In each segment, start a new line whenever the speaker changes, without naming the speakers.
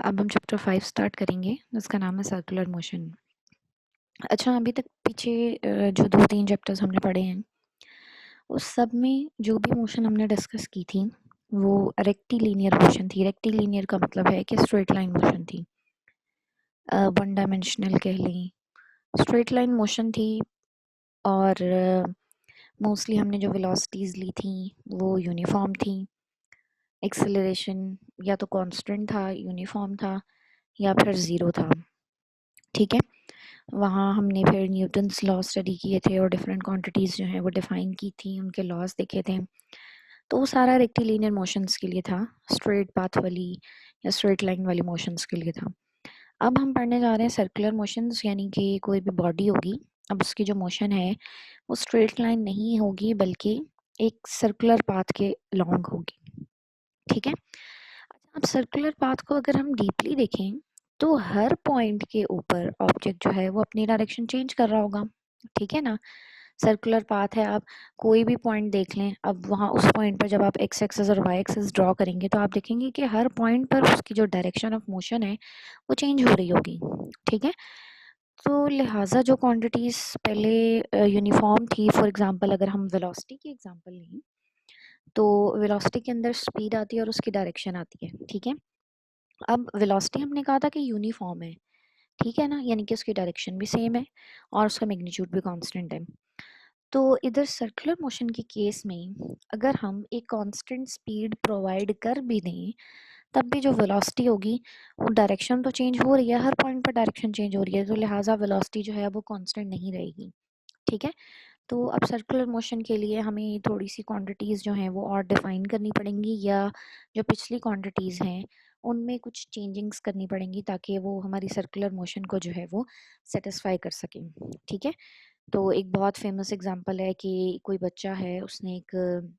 अब हम chapter 5 start करेंगे जिसका नाम है सर्कुलर मोशन। अच्छा, अभी तक पीछे जो 2-3 चैप्टर्स हमने पढ़े हैं उस सब में जो भी मोशन हमने डिस्कस की थी वो रेक्टिलिनियर मोशन थी। रेक्टिलिनियर का मतलब है कि स्ट्रेट लाइन मोशन थी, वन डायमेंशनल कह लें, स्ट्रेट लाइन मोशन थी। और मोस्टली हमने जो वेलोसिटीज़ ली थी वो यूनिफॉर्म थी। एक्सेलरेशन या तो कांस्टेंट था, यूनिफॉर्म था, या फिर ज़ीरो था। ठीक है, वहाँ हमने फिर न्यूटन्स लॉ स्टडी किए थे और डिफरेंट क्वांटिटीज़ जो हैं वो डिफ़ाइन की थी, उनके लॉज देखे थे। तो वो सारा रेक्टिलिनियर मोशंस के लिए था, स्ट्रेट पाथ वाली या स्ट्रेट लाइन वाली मोशंस के लिए था। अब हम पढ़ने जा रहे हैं सर्कुलर मोशंस, यानी कि कोई भी बॉडी होगी, अब उसकी जो मोशन है वो स्ट्रेट लाइन नहीं होगी बल्कि एक सर्कुलर पाथ के लॉन्ग होगी। ठीक है, अब सर्कुलर पाथ को अगर हम डीपली देखें तो हर पॉइंट के ऊपर ऑब्जेक्ट जो है वो अपनी डायरेक्शन चेंज कर रहा होगा। ठीक है ना, सर्कुलर पाथ है, आप कोई भी पॉइंट देख लें, अब वहाँ उस पॉइंट पर जब आप एक्स एक्सेस और वाई एक्सेस ड्रॉ करेंगे तो आप देखेंगे कि हर पॉइंट पर उसकी जो डायरेक्शन ऑफ मोशन है वो चेंज हो रही होगी। ठीक है, तो लिहाजा जो क्वांटिटीज पहले यूनिफॉर्म थी, फॉर एग्जांपल अगर हम वेलोसिटी की एग्जांपल लें तो वेलोसिटी के अंदर स्पीड आती है और उसकी डायरेक्शन आती है। ठीक है, अब वेलोसिटी हमने कहा था कि यूनिफॉर्म है, ठीक है ना, यानी कि उसकी डायरेक्शन भी सेम है और उसका मैग्नीट्यूड भी कांस्टेंट है। तो इधर सर्कुलर मोशन के केस में अगर हम एक कांस्टेंट स्पीड प्रोवाइड कर भी दें तब भी जो वेलोसिटी होगी वो डायरेक्शन तो चेंज हो रही है, हर पॉइंट पर डायरेक्शन चेंज हो रही है, तो लिहाजा वेलोसिटी जो है वो कांस्टेंट नहीं रहेगी। ठीक है, तो अब सर्कुलर मोशन के लिए हमें थोड़ी सी क्वांटिटीज़ जो हैं वो और डिफ़ाइन करनी पड़ेंगी, या जो पिछली क्वांटिटीज़ हैं उनमें कुछ चेंजिंग्स करनी पड़ेंगी ताकि वो हमारी सर्कुलर मोशन को जो है वो सेटिस्फाई कर सकें। ठीक है, तो एक बहुत फेमस एग्जांपल है कि कोई बच्चा है, उसने एक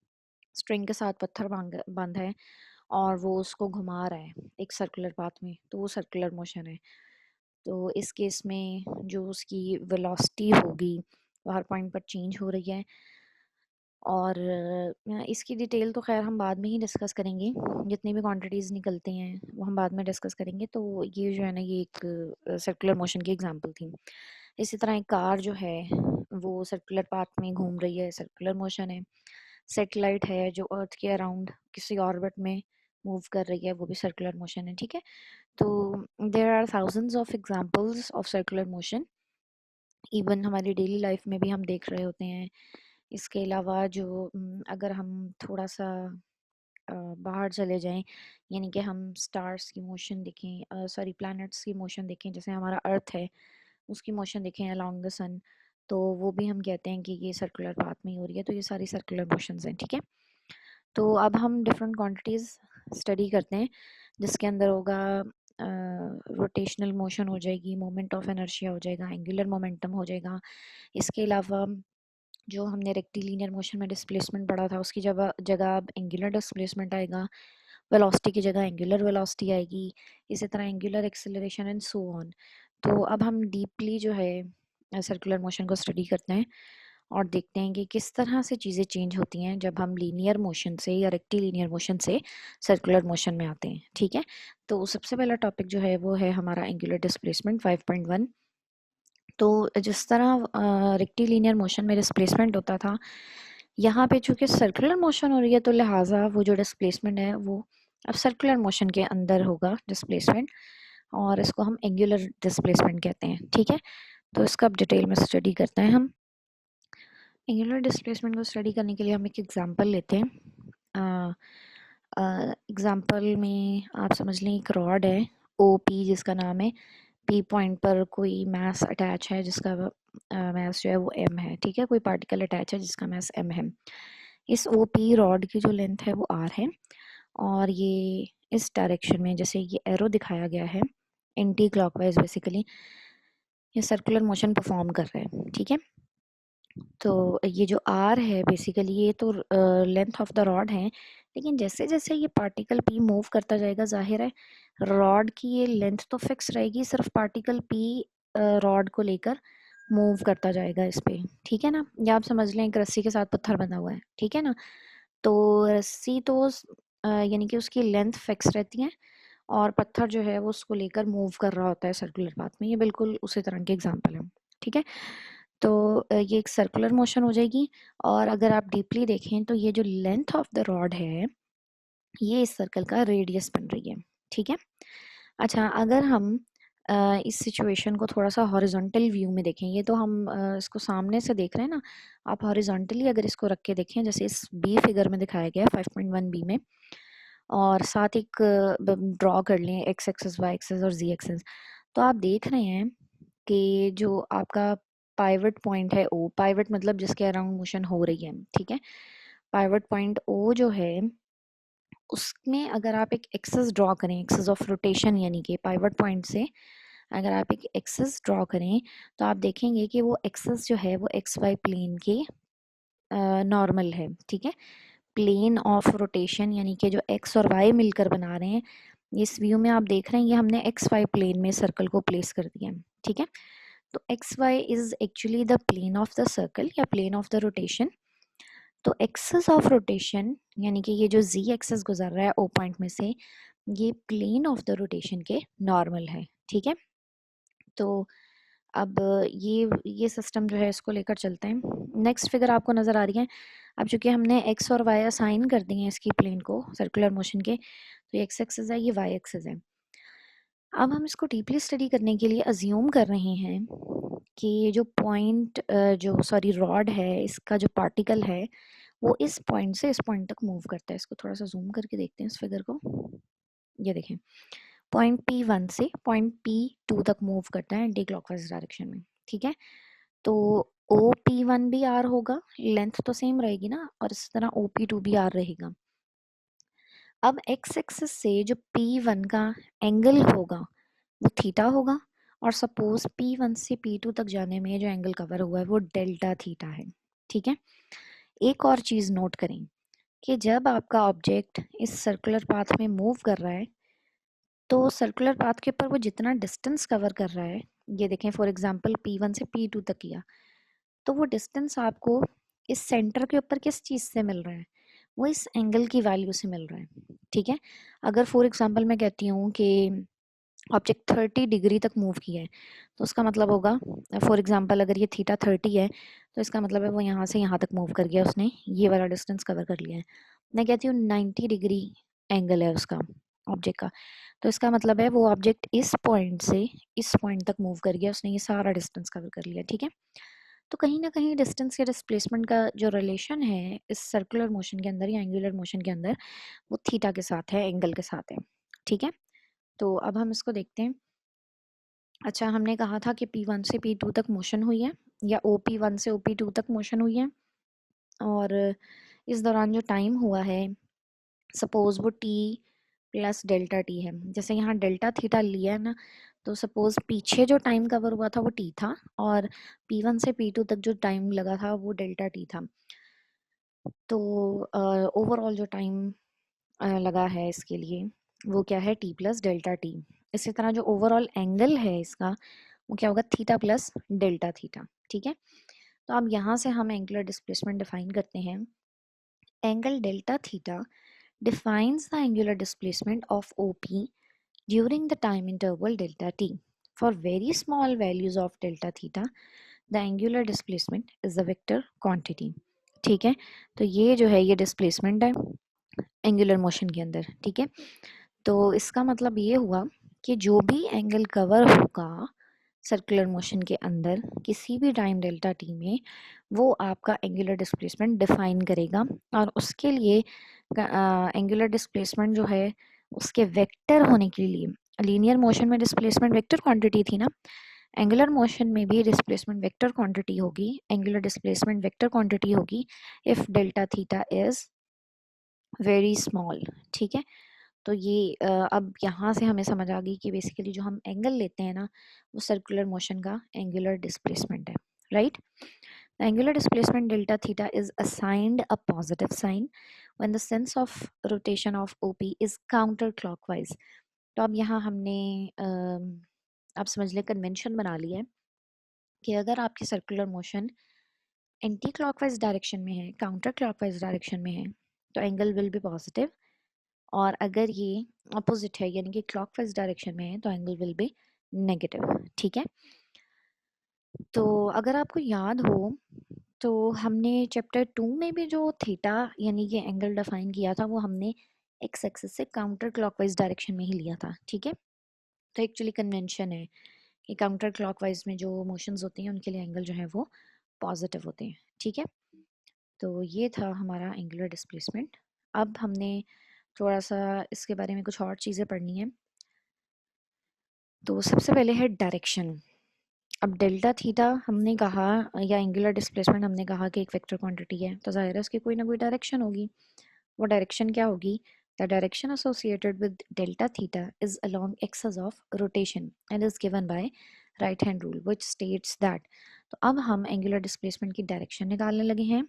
स्ट्रिंग के साथ पत्थर बांधा है और वो उसको घुमा रहा है एक सर्कुलर पाथ में, तो वो सर्कुलर मोशन है। तो इस केस में जो उसकी वेलोसिटी होगी वो हर पॉइंट पर चेंज हो रही है। और इसकी डिटेल तो खैर हम बाद में ही डिस्कस करेंगे, जितनी भी क्वांटिटीज़ निकलती हैं वो हम बाद में डिस्कस करेंगे। तो ये जो है ना, ये एक सर्कुलर मोशन की एग्जांपल थी। इसी तरह एक कार जो है वो सर्कुलर पाथ में घूम रही है, सर्कुलर मोशन है। सैटेलाइट है जो अर्थ के अराउंड किसी ऑर्बिट में मूव कर रही है, वो भी सर्कुलर मोशन है। ठीक है, तो there are thousands of examples of circular motion, even हमारी डेली लाइफ में भी हम देख रहे होते हैं। इसके अलावा जो अगर हम थोड़ा सा बाहर चले जाएं, यानी कि हम स्टार्स की मोशन देखें, सॉरी प्लैनेट्स की मोशन देखें, जैसे हमारा अर्थ है उसकी मोशन देखें अलोंग द सन, तो वो भी हम कहते हैं कि ये सर्कुलर पाथ में ही हो रही है। तो ये सारी सर्कुलर मोशंस हैं। ठीक है, तो अब हम डिफरेंट क्वांटिटीज़ स्टडी करते हैं, जिसके अंदर होगा रोटेशनल मोशन हो जाएगी, मोमेंट ऑफ इनर्शिया हो जाएगा, एंगुलर मोमेंटम हो जाएगा। इसके अलावा जो हमने रेक्टिलिनियर मोशन में डिस्प्लेसमेंट पढ़ा था उसकी जगह जगह अब एंगुलर डिस्प्लेसमेंट आएगा, वेलोसिटी की जगह एंगुलर वेलोसिटी आएगी, इसी तरह angular acceleration and so on. तो अब हम डीपली जो है सर्कुलर मोशन को स्टडी करते हैं और देखते हैं कि किस तरह से चीज़ें चेंज होती हैं जब हम लीनियर मोशन से या रेक्टिलिनियर मोशन से सर्कुलर मोशन में आते हैं। ठीक है, तो सबसे पहला टॉपिक जो है वो है हमारा एंगुलर डिस्प्लेसमेंट 5.1। तो जिस तरह रेक्टिलिनियर मोशन में डिस्प्लेसमेंट होता था, यहाँ पे चूँकि सर्कुलर मोशन हो रही है तो लिहाजा वो जो डिस्प्लेसमेंट है वो अब सर्कुलर मोशन के अंदर होगा डिस्प्लेसमेंट, और इसको हम एंगुलर डिस्प्लेसमेंट कहते हैं। ठीक है, तो इसका अब डिटेल में स्टडी करते हैं हम। एंगुलर डिस्प्लेसमेंट को स्टडी करने के लिए हम एक एग्जांपल लेते हैं। एग्जांपल में आप समझ लें एक रॉड है ओ पी, जिसका नाम है, पी पॉइंट पर कोई मास अटैच है जिसका मास जो है वो m है। ठीक है, कोई पार्टिकल अटैच है जिसका मास m है। इस ओ पी रॉड की जो लेंथ है वो r है, और ये इस डायरेक्शन में, जैसे ये एरो दिखाया गया है, एंटी क्लॉकवाइज बेसिकली ये सर्कुलर मोशन परफॉर्म कर रहा है। ठीक है, तो ये जो r है बेसिकली ये तो लेंथ ऑफ द रॉड है, लेकिन जैसे जैसे ये पार्टिकल p मूव करता जाएगा, जाहिर है रॉड की ये लेंथ तो फिक्स रहेगी, सिर्फ पार्टिकल p रॉड को लेकर मूव करता जाएगा इस पे। ठीक है ना, या आप समझ लें एक रस्सी के साथ पत्थर बंधा हुआ है। ठीक है ना, तो रस्सी तो यानी कि उसकी लेंथ फिक्स रहती है और पत्थर जो है वो उसको लेकर मूव कर रहा होता है सर्कुलर पाथ में। ये बिल्कुल उसी तरह के एग्जांपल है, ठीक है। तो ये एक सर्कुलर मोशन हो जाएगी। और अगर आप डीपली देखें तो ये जो लेंथ ऑफ द रॉड है ये इस सर्कल का रेडियस बन रही है, ठीक है। अच्छा, अगर हम इस सिचुएशन को थोड़ा सा हॉरिजॉन्टल व्यू में देखें, ये तो हम इसको सामने से देख रहे हैं ना, आप हॉरिजॉन्टली अगर इसको रख के देखें जैसे इस बी फिगर में दिखाया गया है 5.1 बी में, और साथ एक ड्रॉ कर लें एक्स एक्सेस वाई एक्सेस और जी एक्सेस, तो आप देख रहे हैं कि जो आपका पाइवट पॉइंट है ओ, पाइवट मतलब जिसके अराउंड मोशन हो रही है, ठीक है, पाइवट पॉइंट ओ जो है उसमें अगर आप एक एक्सेस ड्रॉ करें, एक्सेस ऑफ रोटेशन यानी कि पाइवट पॉइंट से अगर आप एक एक्सेस ड्रॉ करें तो आप देखेंगे कि वो एक्सेस जो है वो एक्स वाई प्लेन के नॉर्मल है, ठीक है। प्लेन ऑफ रोटेशन यानी कि जो एक्स और वाई मिलकर बना रहे हैं, इस व्यू में आप देख रहे हैं ये हमने एक्स वाई प्लेन में सर्कल को प्लेस कर दिया है, ठीक है। तो x y is actually the plane of the circle या प्लेन ऑफ द रोटेशन। तो एक्सेस ऑफ रोटेशन यानी कि ये जो जी एक्सेस गुजर रहा है ओ पॉइंट में से, ये प्लेन ऑफ द रोटेशन के नॉर्मल है, ठीक है। तो अब ये सिस्टम जो है इसको लेकर चलते हैं। नेक्स्ट फिगर आपको नज़र आ रही है। अब चूंकि हमने एक्स और वाई असाइन कर दिए हैं इसकी प्लेन को सर्कुलर मोशन के, तो ये एक्स एक्सिस है, ये वाई एक्सिस है। अब हम इसको डीपली स्टडी करने के लिए अज्यूम कर रहे हैं कि ये जो पॉइंट जो सॉरी रॉड है इसका जो पार्टिकल है वो इस पॉइंट से इस पॉइंट तक मूव करता है। इसको थोड़ा सा जूम करके देखते हैं इस फिगर को। ये देखें, पॉइंट P1 से पॉइंट P2 तक मूव करता है एंटी क्लॉकवाइज डायरेक्शन में, ठीक है। तो OP1 भी आर होगा, लेंथ तो सेम रहेगी ना, और इस तरह OP2 भी आर रहेगा। अब एक्स एक्सिस से जो P1 का एंगल होगा वो थीटा होगा, और सपोज P1 से P2 तक जाने में जो एंगल कवर हुआ है वो डेल्टा थीटा है, ठीक है। एक और चीज नोट करें कि जब आपका ऑब्जेक्ट इस सर्कुलर पाथ में मूव कर रहा है तो सर्कुलर पाथ के ऊपर वो जितना डिस्टेंस कवर कर रहा है, ये देखें फॉर एग्जांपल P1 से P2 तक किया, तो वो डिस्टेंस आपको इस सेंटर के ऊपर किस चीज़ से मिल रहा है, वो इस एंगल की वैल्यू से मिल रहा है, ठीक है। अगर फॉर एग्जांपल मैं कहती हूँ कि ऑब्जेक्ट 30 डिग्री तक मूव किया है तो उसका मतलब होगा, फॉर एग्जांपल अगर ये थीटा 30 है तो इसका मतलब है वो यहाँ से यहाँ तक मूव कर गया, उसने ये वाला डिस्टेंस कवर कर लिया है। मैं कहती हूँ 90 डिग्री एंगल है उसका ऑब्जेक्ट का, तो इसका मतलब है वो ऑब्जेक्ट इस पॉइंट से इस पॉइंट तक मूव कर गया, उसने ये सारा डिस्टेंस कवर कर लिया, ठीक है। तो कहीं ना कहीं डिस्टेंस या डिस्प्लेसमेंट का जो रिलेशन है इस सर्कुलर मोशन के अंदर या एंगुलर मोशन के अंदर वो थीटा के साथ है, एंगल के साथ है, ठीक है। तो अब हम इसको देखते हैं। अच्छा, हमने कहा था कि P1 से P2 तक मोशन हुई है या OP1 से OP2 तक मोशन हुई है, और इस दौरान जो टाइम हुआ है सपोज वो T प्लस डेल्टा T है। जैसे यहाँ डेल्टा थीटा लिया है ना, तो सपोज पीछे जो टाइम कवर हुआ था वो T था, और P1 से P2 तक जो टाइम लगा था वो डेल्टा T था। तो ओवरऑल जो टाइम लगा है इसके लिए वो क्या है, T प्लस डेल्टा T। इसी तरह जो ओवरऑल एंगल है इसका वो क्या होगा, थीटा प्लस डेल्टा थीटा, ठीक है। तो अब यहाँ से हम एंगुलर डिस्प्लेसमेंट डिफाइन करते हैं। Angle delta theta defines the angular displacement of OP during the time interval delta t. For very small values of delta theta, the angular displacement is a vector quantity. ठीक है, तो ये जो है ये displacement है एंगुलर मोशन के अंदर, ठीक है। तो इसका मतलब ये हुआ कि जो भी एंगल कवर होगा सर्कुलर मोशन के अंदर किसी भी टाइम डेल्टा टी में, वो आपका एंगुलर डिस्प्लेसमेंट डिफाइन करेगा, और उसके लिए एंगुलर डिस्प्लेसमेंट जो है उसके वेक्टर होने के लिए, लीनियर मोशन में डिस्प्लेसमेंट वेक्टर क्वांटिटी थी ना, एंगुलर मोशन में भी डिस्प्लेसमेंट वेक्टर क्वांटिटी होगी, एंगुलर डिस्प्लेसमेंट वेक्टर क्वांटिटी होगी if delta theta is very small, ठीक है। तो ये अब यहाँ से हमें समझ आ गई कि बेसिकली जो हम एंगल लेते हैं ना वो सर्कुलर मोशन का एंगुलर डिस्प्लेसमेंट है, right. The angular displacement delta theta is assigned a positive sign when the sense of rotation of OP is counterclockwise. तो अब यहाँ हमने आप समझ लें कन्वेंशन बना लिया है कि अगर आपकी circular motion anti clockwise direction में है, काउंटर क्लॉकवाइज डायरेक्शन में है, तो एंगल विल बी पॉजिटिव, और अगर ये अपोजिट है यानी कि क्लॉकवाइज डायरेक्शन में है तो एंगल विल बी नेगेटिव। ठीक है, तो अगर आपको याद हो तो हमने चैप्टर 2 में भी जो थीटा यानी कि एंगल डिफाइन किया था वो हमने एक्स एक्सिस से काउंटर क्लॉकवाइज डायरेक्शन में ही लिया था। ठीक है, तो एक्चुअली कन्वेंशन है कि काउंटर क्लॉकवाइज में जो मोशंस होती हैं उनके लिए एंगल जो है वो पॉजिटिव होते हैं। ठीक है, तो ये था हमारा एंगुलर डिस्प्लेसमेंट। अब हमने थोड़ा सा इसके बारे में कुछ और चीज़ें पढ़नी है। तो सबसे पहले है डायरेक्शन। अब डेल्टा थीटा हमने कहा या एंगुलर डिस्प्लेसमेंट हमने कहा कि एक वेक्टर क्वांटिटी है, तो जाहिर है उसकी कोई ना कोई डायरेक्शन होगी। वो डायरेक्शन क्या होगी? The direction associated with delta theta is along axis of rotation and is given by right hand rule which states that. तो अब हम एंगुलर डिस्प्लेसमेंट की डायरेक्शन निकालने लगे हैं,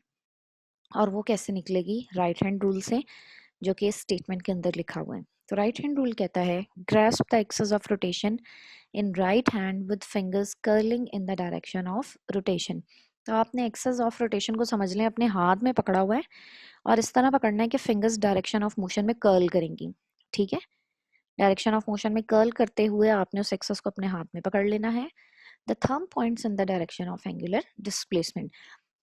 और वो कैसे निकलेगी? राइट हैंड रूल से, जो कि स्टेटमेंट के अंदर लिखा हुआ है। तो राइट हैंड रूल कहता है grasp the axis of rotation in right hand with fingers curling in the direction of rotation. तो आपने एक्सिस ऑफ रोटेशन को समझ लें, अपने हाथ में पकड़ा हुआ है और इस तरह पकड़ना है कि फिंगर्स डायरेक्शन ऑफ मोशन में कर्ल करेंगी। ठीक है, डायरेक्शन ऑफ मोशन में कर्ल करते हुए आपने उस एक्सिस को अपने हाथ में पकड़ लेना है। The thumb points in the direction of angular displacement.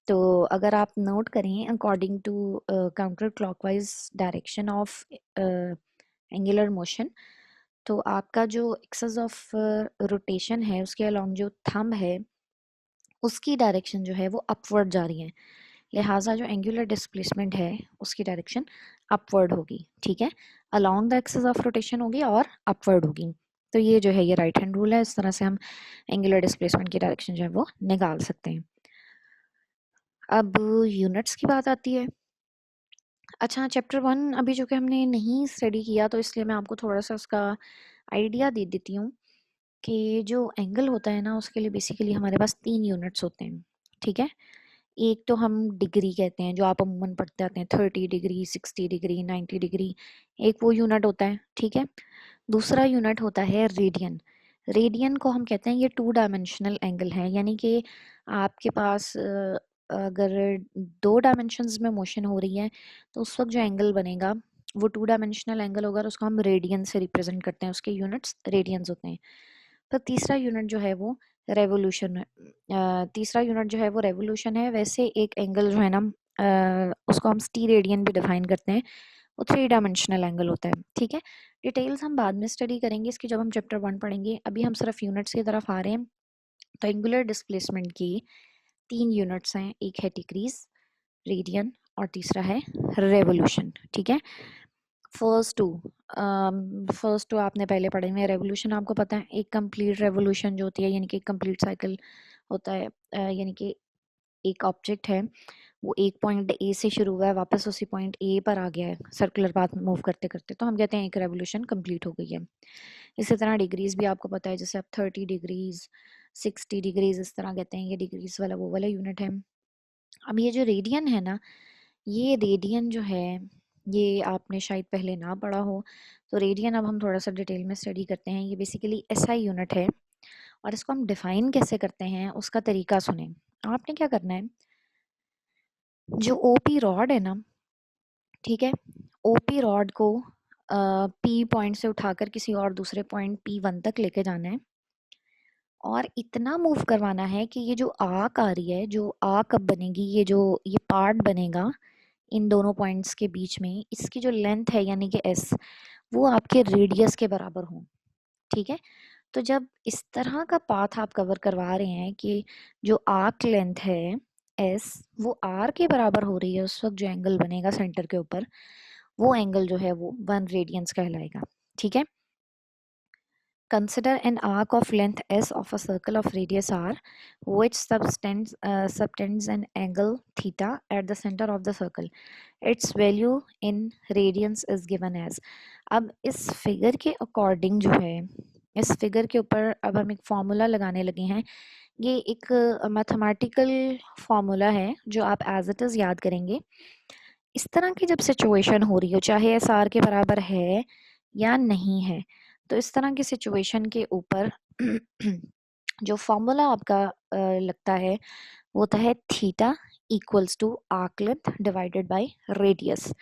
तो अगर आप नोट करें according to counter clockwise direction of angular motion, तो आपका जो एक्सिस ऑफ रोटेशन है उसके अलोंग जो थंब है उसकी डायरेक्शन जो है वो अपवर्ड जा रही है, लिहाजा जो एंगुलर डिस्प्लेसमेंट है उसकी डायरेक्शन अपवर्ड होगी। ठीक है, along the axis of rotation होगी और अपवर्ड होगी। तो ये जो है ये राइट हैंड रूल है, इस तरह से हम एंगुलर डिस्प्लेसमेंट की डायरेक्शन जो है वो निकाल सकते हैं। अब यूनिट्स की बात आती है। अच्छा, चैप्टर 1 अभी जो कि हमने नहीं स्टडी किया तो इसलिए मैं आपको थोड़ा सा उसका आइडिया दे देती हूँ कि जो एंगल होता है ना उसके लिए बेसिकली हमारे पास 3 यूनिट्स होते हैं। ठीक है, एक तो हम डिग्री कहते हैं जो आप अमूमन पढ़ते आते हैं, 30 डिग्री, 60 डिग्री, 90 डिग्री, एक वो यूनिट होता है। ठीक है, दूसरा यूनिट होता है रेडियन। रेडियन को हम कहते हैं ये 2 डायमेंशनल एंगल है, यानी कि आपके पास अगर 2 डायमेंशंस में मोशन हो रही है तो उस वक्त जो एंगल बनेगा वो 2 डायमेंशनल एंगल होगा और उसको हम रेडियन से रिप्रेजेंट करते हैं, उसके यूनिट्स रेडियंस होते हैं। तो तीसरा यूनिट जो है वो रेवोल्यूशन तीसरा यूनिट जो है वो रेवोल्यूशन है। वैसे एक एंगल जो है ना उसको हम स्टी रेडियन भी डिफाइन करते हैं, वो 3 डायमेंशनल एंगल होता है। ठीक है, डिटेल्स हम बाद में स्टडी करेंगे इसकी जब हम चैप्टर 1 पढ़ेंगे, अभी हम सिर्फ यूनिट्स की तरफ आ रहे हैं। तो एंगुलर डिस्प्लेसमेंट की 3 यूनिट्स हैं, एक है डिक्रीज, रेडियन और तीसरा है रेवोल्यूशन। ठीक है, फर्स्ट टू आपने पहले पढ़े हुए हैं। रेवोल्यूशन आपको पता है एक कंप्लीट रेवोल्यूशन जो होती है, यानी कि एक कंप्लीट साइकिल होता है, यानी कि एक ऑब्जेक्ट है वो एक पॉइंट ए से शुरू हुआ है वापस उसी पॉइंट ए पर आ गया है सर्कुलर पाथ में मूव करते करते, तो हम कहते हैं एक रेवोल्यूशन कंप्लीट हो गई है। इसी तरह डिग्रीज भी आपको पता है, जैसे आप 30 डिग्रीज, 60 डिग्रीज इस तरह कहते हैं, ये डिग्रीज वाला वो वाला यूनिट है। अब ये जो रेडियन है ना, ये रेडियन जो है ये आपने शायद पहले ना पढ़ा हो, तो रेडियन अब हम थोड़ा सा डिटेल में स्टडी करते हैं। ये बेसिकली एसआई यूनिट है और इसको हम डिफाइन कैसे करते हैं उसका तरीका सुने। आपने क्या करना है, जो ओपी रॉड है ना, ठीक है, ओपी रॉड को पी पॉइंट से उठाकर किसी और दूसरे पॉइंट P1 तक लेके जाना है और इतना मूव करवाना है कि ये जो आर्क आ रही है, जो आर्क अब बनेगी, ये जो ये पार्ट बनेगा इन दोनों पॉइंट्स के बीच में, इसकी जो लेंथ है यानी कि एस, वो आपके रेडियस के बराबर हो। ठीक है, तो जब इस तरह का पाथ आप कवर करवा रहे हैं कि जो आर्क लेंथ है एस वो आर के बराबर हो रही है, उस वक्त जो एंगल बनेगा सेंटर के ऊपर वो एंगल जो है वो 1 रेडियंस कहलाएगा। ठीक है, consider an arc of length s of a circle of radius r which subtends an angle theta at the center of the circle. Its value in radians is given as। अब इस figure के according जो है, इस figure के ऊपर अब हम एक फॉर्मूला लगाने लगे हैं। ये एक मैथमेटिकल फॉर्मूला है जो आप एज इट इज़ याद करेंगे। इस तरह की जब सिचुएशन हो रही हो, चाहे एस आर के बराबर है या नहीं है, तो इस तरह की सिचुएशन के ऊपर जो फॉर्मूला आपका लगता है वो होता है theta equals to arc length divided by radius.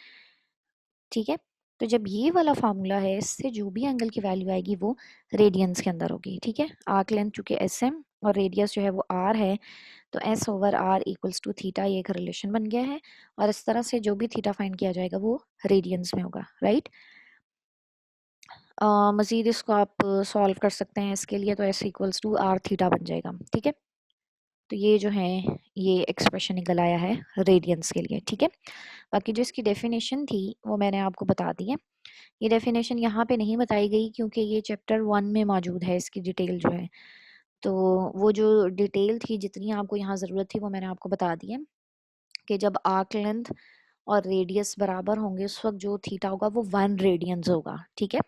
ठीक है, तो जब ये वाला फार्मूला है, इससे जो भी एंगल की वैल्यू आएगी वो रेडियंस के अंदर होगी, ठीक है। आर्क लेंथ चूंकि एस एम और रेडियस जो है वो आर है, तो s over r equals to theta, ये एक रिलेशन बन गया है। और इस तरह से जो भी थीटा फाइंड किया जाएगा वो रेडियंस में होगा, राइट। मज़ीद इसको आप सॉल्व कर सकते हैं इसके लिए, तो s equals to are theta बन जाएगा, ठीक है। तो ये जो है ये एक्सप्रेशन निकल आया है रेडियंस के लिए, ठीक है। बाकी जो इसकी डेफिनेशन थी वो मैंने आपको बता दी है। ये डेफिनेशन यहाँ पे नहीं बताई गई क्योंकि ये चैप्टर 1 में मौजूद है, इसकी डिटेल जो है। तो वो जो डिटेल थी, जितनी आपको यहाँ ज़रूरत थी वो मैंने आपको बता दी है, कि जब आर्क लेंथ और रेडियस बराबर होंगे उस वक्त जो थीटा होगा वो 1 रेडियंस होगा, ठीक है।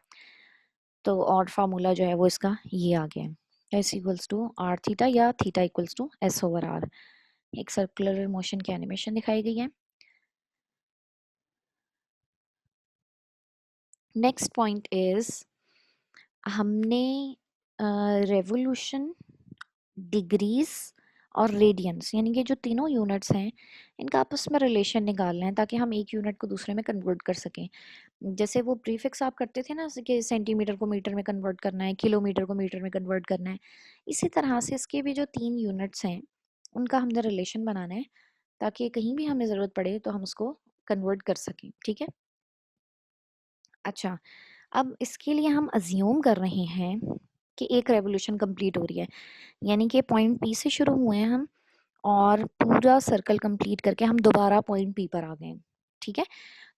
तो और फार्मूला जो है वो इसका ये आ गया है, S equals to are theta या theta equals to S over R. एक सर्कुलर मोशन की एनिमेशन दिखाई गई है। नेक्स्ट पॉइंट इज, हमने रेवोल्यूशन, डिग्रीज और रेडियंस, यानी कि जो तीनों यूनिट्स हैं इनका आपस में रिलेशन निकालना है, ताकि हम एक यूनिट को दूसरे में कन्वर्ट कर सकें। जैसे वो प्रीफिक्स आप करते थे ना, जैसे कि सेंटीमीटर को मीटर में कन्वर्ट करना है, किलोमीटर को मीटर में कन्वर्ट करना है, इसी तरह से इसके भी जो 3 यूनिट्स हैं उनका हमने रिलेशन बनाना है, ताकि कहीं भी हमें ज़रूरत पड़े तो हम उसको कन्वर्ट कर सकें, ठीक है। अच्छा, अब इसके लिए हम अज्यूम कर रहे हैं कि एक रेवोल्यूशन कंप्लीट हो रही है, यानी कि पॉइंट पी से शुरू हुए हैं हम और पूरा सर्कल कंप्लीट करके हम दोबारा पॉइंट पी पर आ गए, ठीक है।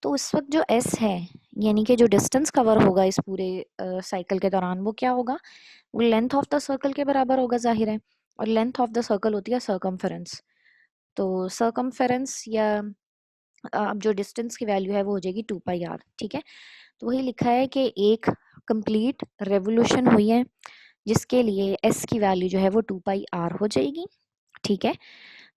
तो उस वक्त जो एस है, यानी कि जो डिस्टेंस कवर होगा इस पूरे साइकिल के दौरान, वो क्या होगा, वो लेंथ ऑफ द सर्कल के बराबर होगा, जाहिर है। और लेंथ ऑफ द सर्कल होती है सर्कमफेरेंस। तो सर्कमफेरेंस या अब जो डिस्टेंस की वैल्यू है वो हो जाएगी 2πr, ठीक है। तो वही लिखा है कि एक कंप्लीट रेवोल्यूशन हुई है जिसके लिए एस की वैल्यू जो है वो 2πr हो जाएगी, ठीक है।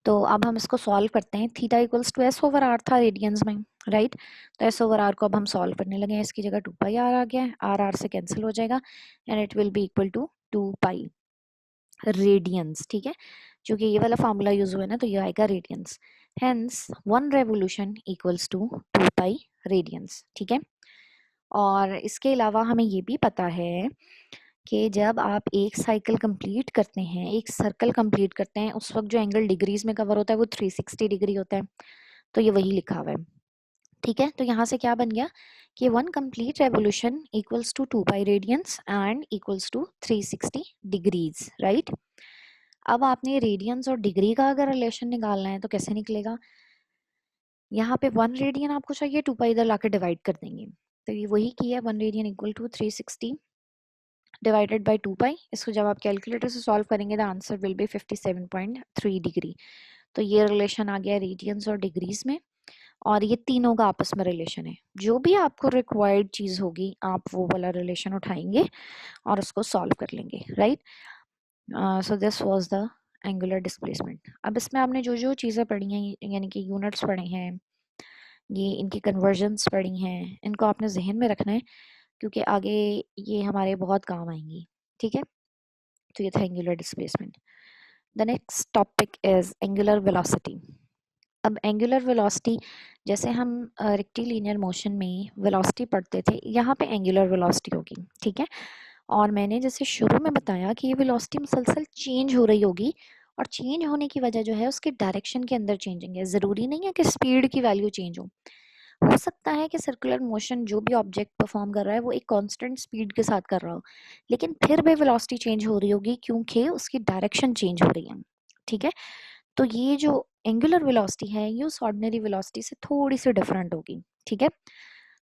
तो अब हम इसको सॉल्व करते हैं। Theta equals to S over r था रेडियंस में, राइट। तो एस ओवर आर को अब हम सॉल्व करने लगे हैं, इसकी जगह 2πr आ गया है, आर आर से कैंसिल हो जाएगा and it will be equal to 2π radians, ठीक है। क्योंकि ये वाला फार्मूला यूज हुआ है ना, तो ये आएगा radians. Hence 1 revolution equals to 2π radians, ठीक है। और इसके अलावा हमें ये भी पता है कि जब आप एक साइकिल कंप्लीट करते हैं, एक सर्कल कंप्लीट करते हैं, उस वक्त जो एंगल डिग्रीज में कवर होता है वो 360 डिग्री होता है। तो ये वही लिखा हुआ है, ठीक है। तो यहाँ से क्या बन गया कि 1 complete revolution equals to 2π radians and equals to 360 degrees, right. अब आपने रेडियंस और डिग्री का अगर रिलेशन निकालना है तो कैसे निकलेगा, यहाँ पे 1 रेडियन आपको चाहिए, 2π इधर लाके डिवाइड कर देंगे। तो ये वही किया, 1 radian equal to 360 divided by 2π। इसको जब आप कैलकुलेटर से सॉल्व करेंगे the answer will be 57.3 degree. तो ये रिलेशन आ गया रेडियंस और डिग्रीज में, और ये तीनों का आपस में रिलेशन है। जो भी आपको रिक्वायर्ड चीज़ होगी आप वो वाला रिलेशन उठाएंगे और उसको सॉल्व कर लेंगे, right. So this was the angular displacement. अब इसमें आपने जो जो चीज़ें पढ़ी हैं, यानी कि यूनिट्स पढ़े हैं, ये इनकी कन्वर्जन्स पढ़ी हैं, इनको आपने जहन में रखना है क्योंकि आगे ये हमारे बहुत काम आएंगी, ठीक है। तो ये था angular displacement. The next topic is angular velocity. अब एंगुलर वेलोसिटी, जैसे हम रेक्टिलिनियर मोशन में वेलोसिटी पढ़ते थे, यहाँ पे एंगुलर वेलोसिटी होगी, ठीक है। और मैंने जैसे शुरू में बताया कि ये वेलोसिटी मुसलसल चेंज हो रही होगी, और चेंज होने की वजह जो है उसके डायरेक्शन के अंदर चेंजिंग है। ज़रूरी नहीं है कि स्पीड की वैल्यू चेंज हो सकता है कि सर्कुलर मोशन जो भी ऑब्जेक्ट परफॉर्म कर रहा है वो एक कांस्टेंट स्पीड के साथ कर रहा हो, लेकिन फिर भी वेलोसिटी चेंज हो रही होगी क्योंकि उसकी डायरेक्शन चेंज हो रही है, ठीक है। तो ये जो एंगुलर वेलोसिटी है ये उस ऑर्डिनरी वेलोसिटी से थोड़ी सी डिफरेंट होगी, ठीक है।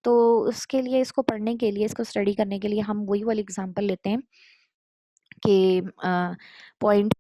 तो उसके लिए, इसको पढ़ने के लिए, इसको स्टडी करने के लिए हम वही वाली एग्जांपल लेते हैं कि पॉइंट